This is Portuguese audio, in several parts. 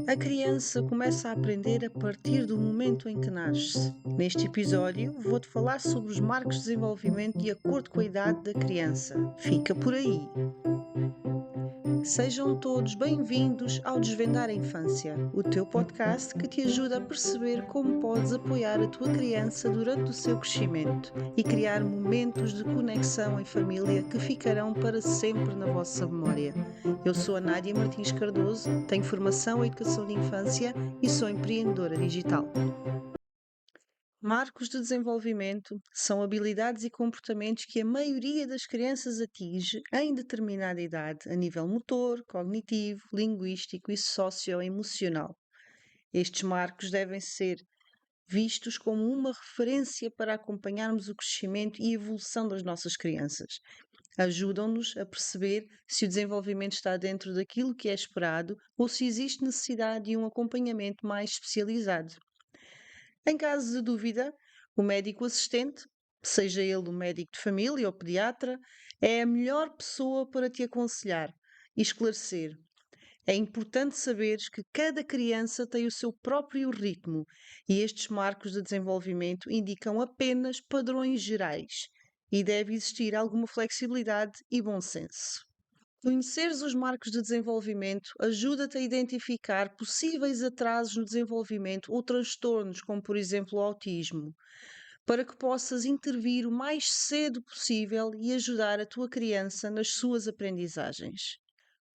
A criança começa a aprender a partir do momento em que nasce. Neste episódio, vou-te falar sobre os marcos de desenvolvimento de acordo com a idade da criança. Fica por aí. Sejam todos bem-vindos ao Desvendar a Infância, o teu podcast que te ajuda a perceber como podes apoiar a tua criança durante o seu crescimento e criar momentos de conexão em família que ficarão para sempre na vossa memória. Eu sou a Nádia Martins Cardoso, tenho formação em Educação de Infância e sou empreendedora digital. Marcos de desenvolvimento são habilidades e comportamentos que a maioria das crianças atinge em determinada idade, a nível motor, cognitivo, linguístico e socioemocional. Estes marcos devem ser vistos como uma referência para acompanharmos o crescimento e evolução das nossas crianças. Ajudam-nos a perceber se o desenvolvimento está dentro daquilo que é esperado ou se existe necessidade de um acompanhamento mais especializado. Em caso de dúvida, o médico assistente, seja ele um médico de família ou pediatra, é a melhor pessoa para te aconselhar e esclarecer. É importante saberes que cada criança tem o seu próprio ritmo e estes marcos de desenvolvimento indicam apenas padrões gerais e deve existir alguma flexibilidade e bom senso. Conheceres os marcos de desenvolvimento ajuda-te a identificar possíveis atrasos no desenvolvimento ou transtornos, como por exemplo o autismo, para que possas intervir o mais cedo possível e ajudar a tua criança nas suas aprendizagens.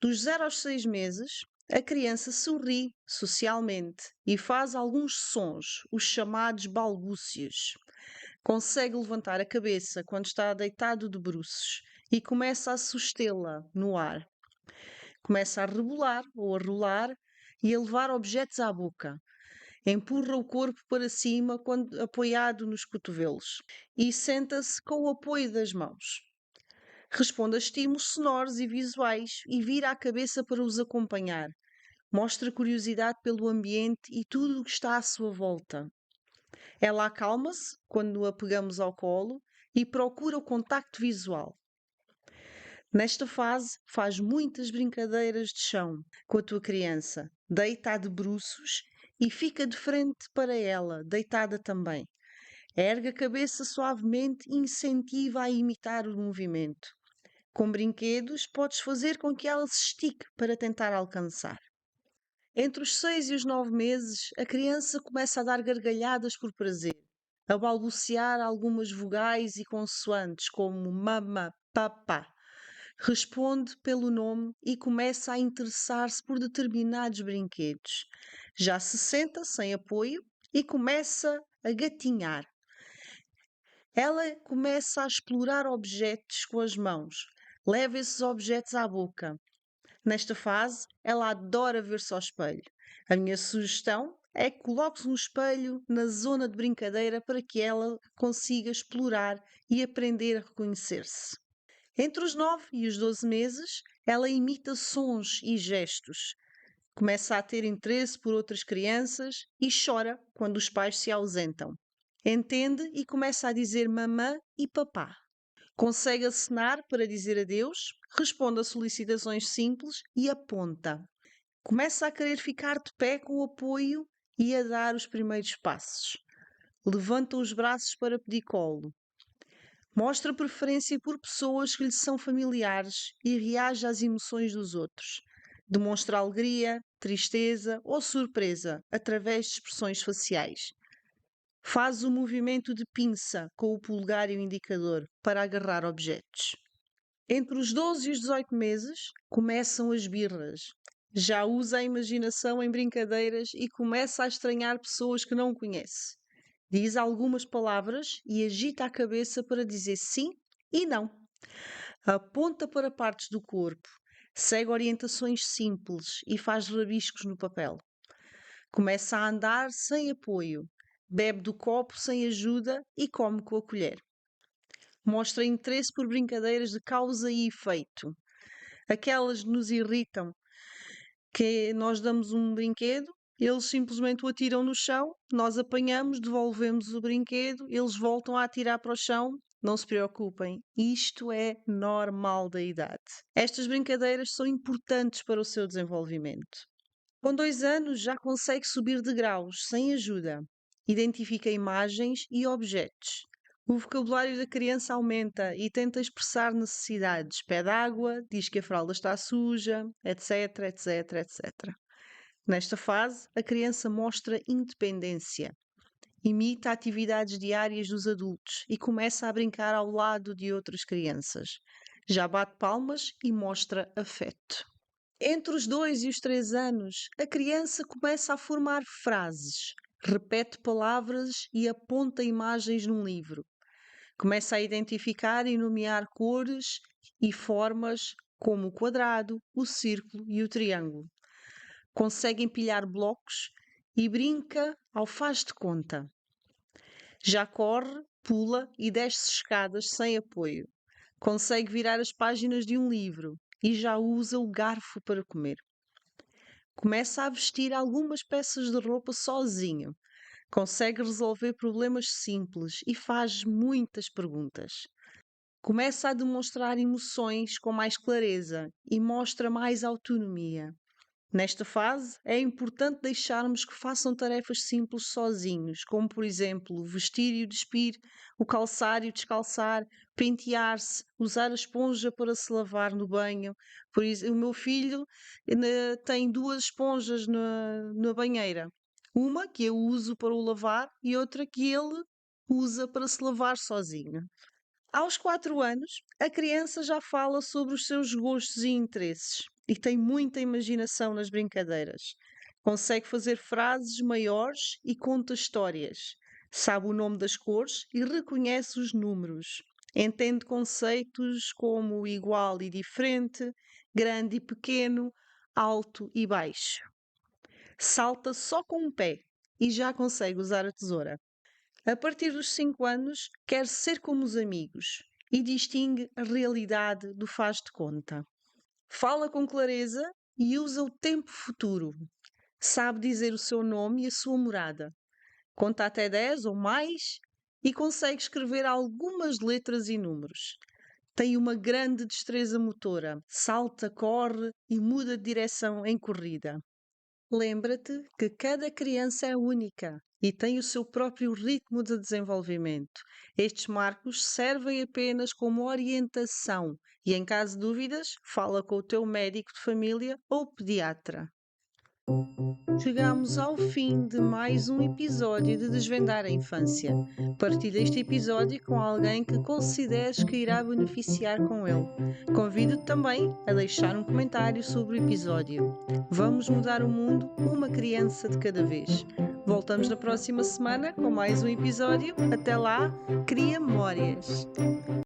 Dos 0 aos 6 meses, a criança sorri socialmente e faz alguns sons, os chamados balbúcios. Consegue levantar a cabeça quando está deitado de bruços e começa a sustê-la no ar. Começa a rebolar ou a rolar e a levar objetos à boca. Empurra o corpo para cima quando apoiado nos cotovelos e senta-se com o apoio das mãos. Responde a estímulos sonoros e visuais e vira a cabeça para os acompanhar. Mostra curiosidade pelo ambiente e tudo o que está à sua volta. Ela acalma-se quando a pegamos ao colo e procura o contacto visual. Nesta fase, faz muitas brincadeiras de chão com a tua criança. Deita-a de bruços e fica de frente para ela, deitada também. Ergue a cabeça suavemente e incentiva a imitar o movimento. Com brinquedos, podes fazer com que ela se estique para tentar alcançar. Entre os 6 e os 9 meses, a criança começa a dar gargalhadas por prazer, a balbuciar algumas vogais e consoantes, como mama, papá. Responde pelo nome e começa a interessar-se por determinados brinquedos. Já se senta sem apoio e começa a gatinhar. Ela começa a explorar objetos com as mãos. Leva esses objetos à boca. Nesta fase, ela adora ver-se ao espelho. A minha sugestão é que coloques um espelho na zona de brincadeira para que ela consiga explorar e aprender a reconhecer-se. Entre os 9 e os 12 meses, ela imita sons e gestos. Começa a ter interesse por outras crianças e chora quando os pais se ausentam. Entende e começa a dizer mamã e papá. Consegue acenar para dizer adeus, responde a solicitações simples e aponta. Começa a querer ficar de pé com o apoio e a dar os primeiros passos. Levanta os braços para pedir colo. Mostra preferência por pessoas que lhe são familiares e reage às emoções dos outros. Demonstra alegria, tristeza ou surpresa através de expressões faciais. Faz o movimento de pinça com o polegar e o indicador para agarrar objetos. Entre os 12 e os 18 meses começam as birras. Já usa a imaginação em brincadeiras e começa a estranhar pessoas que não conhece. Diz algumas palavras e agita a cabeça para dizer sim e não. Aponta para partes do corpo, segue orientações simples e faz rabiscos no papel. Começa a andar sem apoio, bebe do copo sem ajuda e come com a colher. Mostra interesse por brincadeiras de causa e efeito. Aquelas que nos irritam, que nós damos um brinquedo, eles simplesmente o atiram no chão, nós apanhamos, devolvemos o brinquedo, eles voltam a atirar para o chão. Não se preocupem, isto é normal da idade. Estas brincadeiras são importantes para o seu desenvolvimento. Com 2 anos já consegue subir degraus sem ajuda. Identifica imagens e objetos. O vocabulário da criança aumenta e tenta expressar necessidades. Pede água, diz que a fralda está suja, etc, etc, etc. Nesta fase, a criança mostra independência, imita atividades diárias dos adultos e começa a brincar ao lado de outras crianças. Já bate palmas e mostra afeto. Entre os 2 e os 3 anos, a criança começa a formar frases, repete palavras e aponta imagens num livro. Começa a identificar e nomear cores e formas como o quadrado, o círculo e o triângulo. Consegue empilhar blocos e brinca ao faz de conta. Já corre, pula e desce escadas sem apoio. Consegue virar as páginas de um livro e já usa o garfo para comer. Começa a vestir algumas peças de roupa sozinho. Consegue resolver problemas simples e faz muitas perguntas. Começa a demonstrar emoções com mais clareza e mostra mais autonomia. Nesta fase, é importante deixarmos que façam tarefas simples sozinhos, como, por exemplo, vestir e o despir, o calçar e o descalçar, pentear-se, usar a esponja para se lavar no banho. O meu filho tem 2 esponjas na banheira. Uma que eu uso para o lavar e outra que ele usa para se lavar sozinho. Aos 4 anos, a criança já fala sobre os seus gostos e interesses e tem muita imaginação nas brincadeiras. Consegue fazer frases maiores e conta histórias. Sabe o nome das cores e reconhece os números. Entende conceitos como igual e diferente, grande e pequeno, alto e baixo. Salta só com um pé e já consegue usar a tesoura. A partir dos 5 anos, quer ser como os amigos e distingue a realidade do faz de conta. Fala com clareza e usa o tempo futuro. Sabe dizer o seu nome e a sua morada. Conta até 10 ou mais e consegue escrever algumas letras e números. Tem uma grande destreza motora. Salta, corre e muda de direção em corrida. Lembra-te que cada criança é única e tem o seu próprio ritmo de desenvolvimento. Estes marcos servem apenas como orientação e, em caso de dúvidas, fala com o teu médico de família ou pediatra. Chegamos ao fim de mais um episódio de Desvendar a Infância. Partilha este episódio com alguém que consideres que irá beneficiar com ele. Convido-te também a deixar um comentário sobre o episódio. Vamos mudar o mundo uma criança de cada vez. Voltamos na próxima semana com mais um episódio. Até lá, cria memórias!